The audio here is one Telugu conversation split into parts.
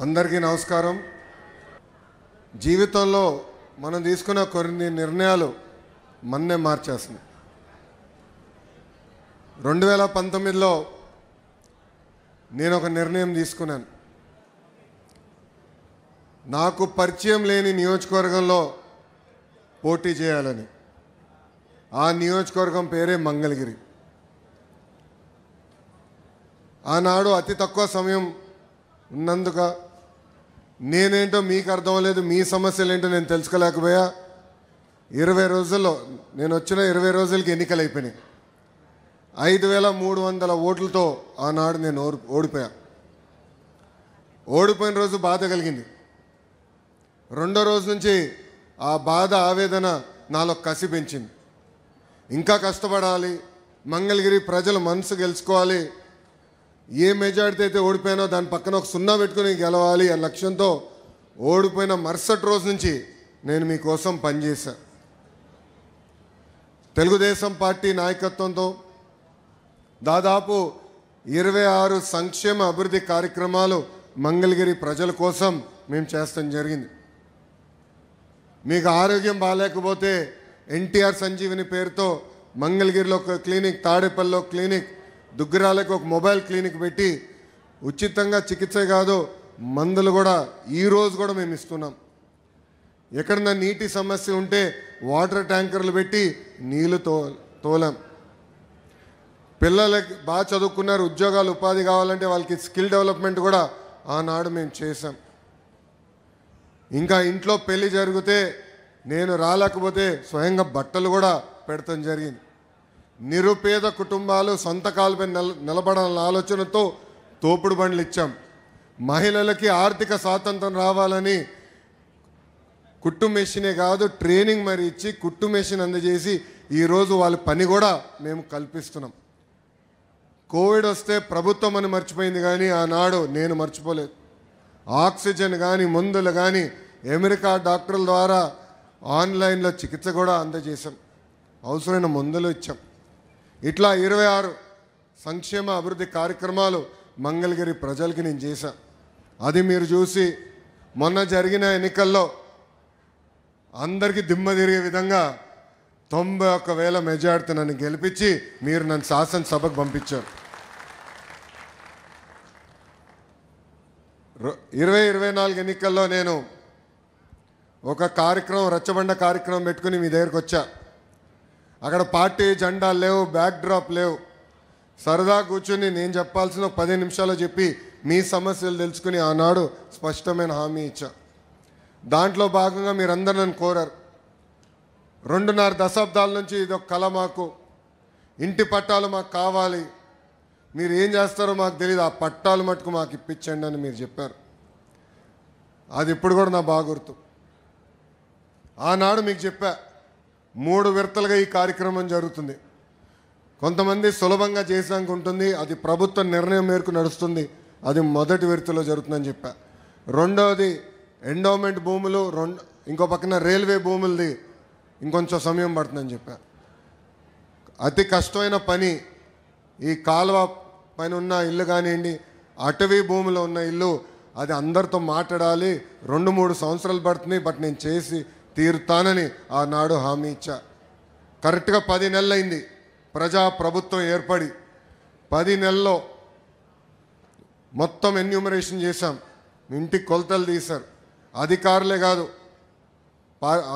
అందరికీ నమస్కారం. జీవితంలో మనం తీసుకున్న కొన్ని నిర్ణయాలు మన్నే మార్చేస్తున్నాయి. 2019లో నేను ఒక నిర్ణయం తీసుకున్నాను. నాకు పరిచయం లేని నియోజకవర్గంలో పోటీ చేయాలని. ఆ నియోజకవర్గం పేరే మంగళగిరి. ఆనాడు అతి తక్కువ సమయం ఉన్నందుక నేనేంటో మీకు అర్థం లేదు, మీ సమస్యలు ఏంటో నేను తెలుసుకోలేకపోయా. 20 రోజుల్లో నేను వచ్చిన 20 రోజులకి ఎన్నికలు అయిపోయినాయి. 5300 ఓట్లతో ఆనాడు నేను ఓడిపోయా. ఓడిపోయిన రోజు బాధ కలిగింది. రెండో రోజు నుంచి ఆ బాధ ఆవేదన నాలో కసి పెంచింది. ఇంకా కష్టపడాలి, మంగళగిరి ప్రజల మనసు గెలుచుకోవాలి, ఏ మెజారిటీ అయితే ఓడిపోయానో దాని పక్కన ఒక 0 పెట్టుకుని గెలవాలి అనే లక్ష్యంతో ఓడిపోయిన మరుసటి రోజు నుంచి నేను మీకోసం పనిచేశా. తెలుగుదేశం పార్టీ నాయకత్వంతో దాదాపు 26 సంక్షేమ అభివృద్ధి కార్యక్రమాలు మంగళగిరి ప్రజల కోసం మేము చేస్తాం జరిగింది. మీకు ఆరోగ్యం బాగాలేకపోతే ఎన్టీఆర్ సంజీవిని పేరుతో మంగళగిరిలో ఒక క్లినిక్, తాడేపల్లిలో క్లినిక్, దుగ్గరాలకు ఒక మొబైల్ క్లినిక్ పెట్టి ఉచితంగా చికిత్స కాదు మందులు కూడా ఈరోజు కూడా మేము ఇస్తున్నాం. ఎక్కడన్నా నీటి సమస్య ఉంటే వాటర్ ట్యాంకర్లు పెట్టి నీళ్లు తోలాం. పిల్లలకి బాగా చదువుకున్నారు, ఉద్యోగాలు ఉపాధి కావాలంటే వాళ్ళకి స్కిల్ డెవలప్మెంట్ కూడా ఆనాడు మేము చేశాం. ఇంకా ఇంట్లో పెళ్లి జరిగితే నేను రాలేకపోతే స్వయంగా బట్టలు కూడా పెడతాం జరిగింది. నిరుపేద కుటుంబాలు సొంత కాలుపై నిలబడాలన్న ఆలోచనతో తోపుడు బండ్లు ఇచ్చాం. మహిళలకి ఆర్థిక స్వాతంత్రం రావాలని కుట్టు మెషినే కాదు ట్రైనింగ్ మరి ఇచ్చి కుట్టు మెషిన్ అందజేసి ఈరోజు వాళ్ళ పని కూడా మేము కల్పిస్తున్నాం. కోవిడ్ వస్తే ప్రభుత్వం అని మర్చిపోయింది, కానీ ఆనాడు నేను మర్చిపోలేదు. ఆక్సిజన్ కానీ మందులు కానీ అమెరికా డాక్టర్ల ద్వారా ఆన్లైన్లో చికిత్స కూడా అందజేశాం. అవసరమైన మందులు ఇచ్చాం. ఇట్లా 26 సంక్షేమ అభివృద్ధి కార్యక్రమాలు మంగళగిరి ప్రజలకి నేను చేశా. అది మీరు చూసి మొన్న జరిగిన ఎన్నికల్లో అందరికీ దిమ్మ తిరిగే విధంగా 91,000 మెజార్టీ నన్ను గెలిపించి మీరు నన్ను శాసనసభకు పంపించారు. 2024 ఎన్నికల్లో నేను ఒక కార్యక్రమం, రచ్చబండ కార్యక్రమం పెట్టుకుని మీ దగ్గరకు వచ్చా. అక్కడ పార్టీ జెండాలు లేవు, బ్యాక్ డ్రాప్ లేవు. సరదా కూర్చొని నేను చెప్పాల్సిన 10 నిమిషాలు చెప్పి మీ సమస్యలు తెలుసుకుని ఆనాడు స్పష్టమైన హామీ ఇచ్చా. దాంట్లో భాగంగా మీరందరూ నన్ను కోరారు. 2.5 దశాబ్దాల నుంచి ఇదొక కళ, మాకు ఇంటి పట్టాలు మాకు కావాలి, మీరు ఏం చేస్తారో మాకు తెలియదు, ఆ పట్టాలు మటుకు మాకు ఇప్పించండి అని మీరు చెప్పారు. అది ఇప్పుడు కూడా నా బాగా గుర్తు. ఆనాడు మీకు చెప్పా 3 విడతలుగా ఈ కార్యక్రమం జరుగుతుంది. కొంతమంది సులభంగా చేసాక ఉంటుంది, అది ప్రభుత్వ నిర్ణయం మేరకు నడుస్తుంది, అది మొదటి విడతలో జరుగుతుందని చెప్పా. రెండవది ఎండోమెంట్ భూములు, ఇంకో పక్కన రైల్వే భూములది ఇంకొంచెం సమయం పడుతుందని చెప్పా. అతి కష్టమైన పని ఈ కాలువ పైన ఉన్న ఇల్లు కానివ్వండి, అటవీ భూమిలో ఉన్న ఇల్లు, అది అందరితో మాట్లాడాలి, 2-3 సంవత్సరాలు పడుతుంది, బట్ నేను చేసి తీరుతానని ఆనాడు హామీ ఇచ్చా. కరెక్ట్గా 10 నెలలు అయింది ప్రజా ప్రభుత్వం ఏర్పడి. 10 నెలల్లో మొత్తం ఎన్యూమరేషన్ చేశాం, ఇంటికి కొలతలు తీశారు. అధికారులే కాదు,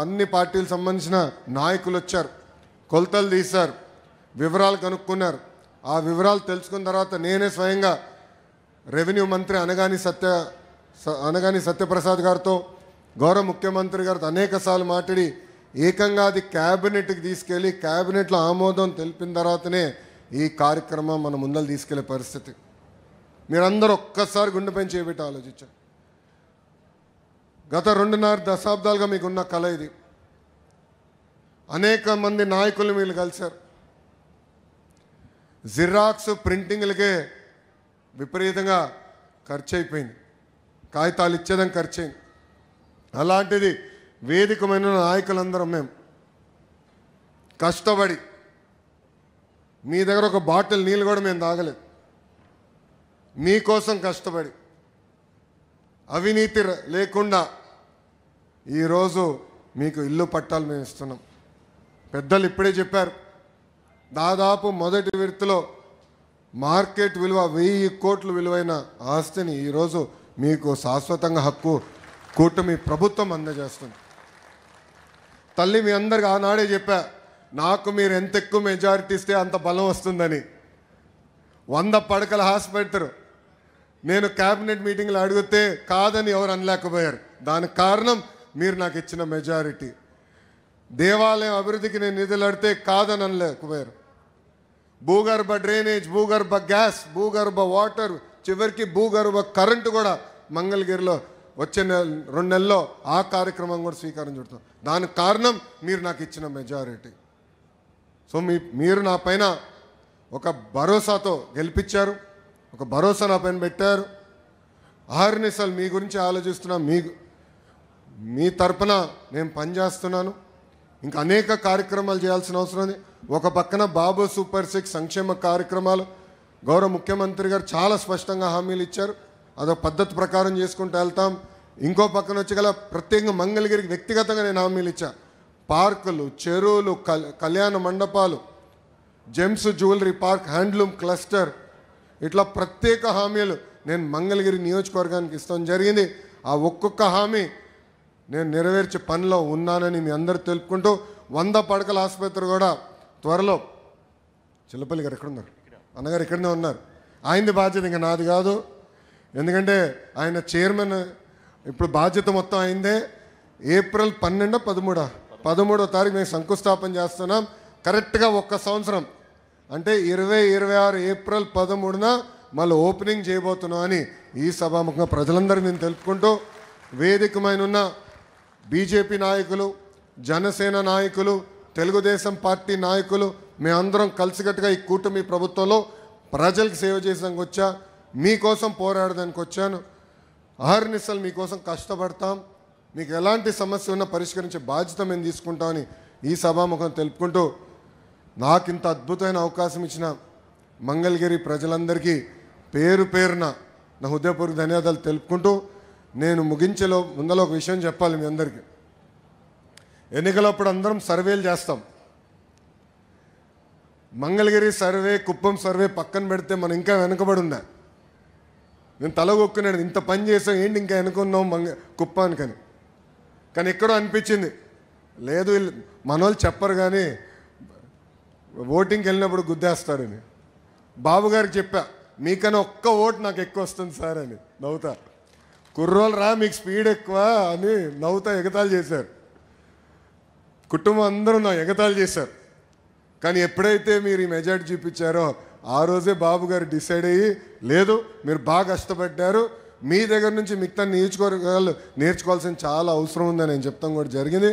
అన్ని పార్టీలకు సంబంధించిన నాయకులు వచ్చారు, కొలతలు తీశారు, వివరాలు కనుక్కున్నారు. ఆ వివరాలు తెలుసుకున్న తర్వాత నేనే స్వయంగా రెవెన్యూ మంత్రి అనగాని సత్యప్రసాద్ గారితో, గౌరవ ముఖ్యమంత్రి గారితో అనేక సార్లు మాట్లాడి ఏకంగా అది క్యాబినెట్కి తీసుకెళ్ళి క్యాబినెట్లో ఆమోదం తెలిపిన తర్వాతనే ఈ కార్యక్రమం మన ముందలు తీసుకెళ్లే పరిస్థితి. మీరందరూ ఒక్కసారి గుండెపైన చేయబెట్టి ఆలోచించారు. గత 2.5 దశాబ్దాలుగా మీకున్న కళ ఇది. అనేక మంది నాయకులు మీరు కలిశారు. జిరాక్స్ ప్రింటింగ్లకే విపరీతంగా ఖర్చు అయిపోయింది, కాగితాలు ఇచ్చేదానికి ఖర్చు అయింది. అలాంటిది వేదికమైన నాయకులందరం మేము కష్టపడి, మీ దగ్గర ఒక బాటిల్ నీళ్ళు కూడా మేము తాగలేదు, మీకోసం కష్టపడి అవినీతి లేకుండా ఈరోజు మీకు ఇల్లు పట్టాలు మేము ఇస్తున్నాం. పెద్దలు ఇప్పుడే చెప్పారు, దాదాపు మొదటి విడతలో మార్కెట్ విలువ 1000 కోట్ల విలువైన ఆస్తిని ఈరోజు మీకు శాశ్వతంగా హక్కు కూటమి ప్రభుత్వం అందజేస్తుంది. తల్లి మీ అందరికి ఆనాడే చెప్పా, నాకు మీరు ఎంత ఎక్కువ మెజారిటీ ఇస్తే అంత బలం వస్తుందని. 100 పడకల హాస్పిటల్ నేను క్యాబినెట్ మీటింగ్లో అడిగితే కాదని ఎవరు అనలేకపోయారు. దానికి కారణం మీరు నాకు ఇచ్చిన మెజారిటీ. దేవాలయం అభివృద్ధికి నేను నిధులు అడితే కాదని అనలేకపోయారు. భూగర్భ డ్రైనేజ్, భూగర్భ గ్యాస్, భూగర్భ వాటర్, చివరికి భూగర్భ కరెంటు కూడా మంగళగిరిలో వచ్చే 2 నెలల్లో ఆ కార్యక్రమం కూడా స్వీకారం చుడతాం. దానికి కారణం మీరు నాకు ఇచ్చిన మెజారిటీ. సో మీరు నా పైన ఒక భరోసాతో గెలిపించారు, ఒక భరోసా నా పైన పెట్టారు. అహర్నిశలు మీ గురించి ఆలోచిస్తున్నా, మీ తరపున నేను పనిచేస్తున్నాను. ఇంకా అనేక కార్యక్రమాలు చేయాల్సిన అవసరం ఉంది. ఒక పక్కన బాబు సూపర్ 6 సంక్షేమ కార్యక్రమాలు గౌరవ ముఖ్యమంత్రి గారు చాలా స్పష్టంగా హామీలు ఇచ్చారు. అదొక పద్ధతి ప్రకారం చేసుకుంటూ వెళ్తాం. ఇంకో పక్కన వచ్చి గల ప్రత్యేకంగా మంగళగిరికి వ్యక్తిగతంగా నేను హామీలు ఇచ్చా. పార్కులు, చెరువులు, కళ్యాణ మండపాలు, gems jewellery park, handloom cluster, ఇట్లా ప్రత్యేక హామీలు నేను మంగళగిరి నియోజకవర్గానికి ఇస్తాం జరిగింది. ఆ ఒక్కొక్క హామీ నేను నెరవేర్చే పనిలో ఉన్నానని మీ అందరూ తెలుపుకుంటూ 100 పడకల ఆసుపత్రి కూడా త్వరలో. చిల్లపల్లి గారు ఎక్కడున్నారు? అన్నగారు ఇక్కడనే ఉన్నారు. ఆయనది బాధ్యత, ఇంకా నాది కాదు. ఎందుకంటే ఆయన చైర్మన్. ఇప్పుడు బాధ్యత మొత్తం అయిందే. ఏప్రిల్ 13వ తారీఖు మేము శంకుస్థాపన చేస్తున్నాం. కరెక్ట్గా 1 సంవత్సరం అంటే 2026 ఏప్రిల్ 13న మళ్ళీ ఓపెనింగ్ చేయబోతున్నాం అని ఈ సభాముఖంగా ప్రజలందరికీ నేను తెలుపుకుంటూ, వేదికమైన ఉన్న బీజేపీ నాయకులు, జనసేన నాయకులు, తెలుగుదేశం పార్టీ నాయకులు, మేమందరం కలిసికట్టుగా ఈ కూటమి ప్రభుత్వంలో ప్రజలకు సేవ చేయడానికి వచ్చా, మీకోసం పోరాడడానికి వచ్చాను. అహర్నిశలు మీకోసం కష్టపడతాం. మీకు ఎలాంటి సమస్య ఉన్నా పరిష్కరించే బాధ్యత మేము తీసుకుంటామని ఈ సభాముఖం తెలుపుకుంటూ, నాకు ఇంత అద్భుతమైన అవకాశం ఇచ్చిన మంగళగిరి ప్రజలందరికీ పేరు పేరున నా హృదయపూర్వక ధన్యవాదాలు తెలుపుకుంటూ, నేను ముగించేలో ముందలో ఒక విషయం చెప్పాలి మీ అందరికీ. ఎన్నికలప్పుడు అందరం సర్వేలు చేస్తాం. మంగళగిరి సర్వే, కుప్పం సర్వే పక్కన పెడితే మనం ఇంకా వెనుకబడి ఉందా? నేను తలగొక్కున్నాను, ఇంత పని చేసాం ఏంటి ఇంకా వెనుకున్నాం కుప్పానికని. కానీ ఎక్కడో అనిపించింది, లేదు మనోళ్ళు చెప్పరు కానీ ఓటింగ్కి వెళ్ళినప్పుడు గుద్దేస్తారని. బాబు గారికి చెప్పా, మీకన్నా ఒక్క ఓటు నాకు ఎక్కువ వస్తుంది సార్ అని. నవ్వుతా, కుర్రోలు రా మీకు స్పీడ్ ఎక్కువ అని నవ్వుతా ఎగతాళి చేశారు. కుటుంబం అందరూ నా ఎగతాళి చేశారు. కానీ ఎప్పుడైతే మీరు ఈ మెజారిటీ చూపించారో ఆ రోజే బాబు గారు డిసైడ్ అయ్యి, లేదు మీరు బాగా కష్టపడ్డారు, మీ దగ్గర నుంచి మిగతా నియోజకవర్గాలు నేర్చుకోవాల్సిన చాలా అవసరం ఉందని నేను చెప్తాం కూడా జరిగింది.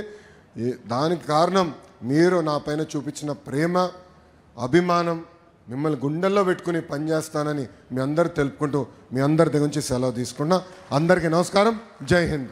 దానికి కారణం మీరు నా పైన చూపించిన ప్రేమ, అభిమానం. మిమ్మల్ని గుండెల్లో పెట్టుకుని పనిచేస్తానని మీ అందరు తెలుపుకుంటూ మీ అందరి దగ్గర నుంచి సెలవు తీసుకున్నా. అందరికీ నమస్కారం. జై హింద్.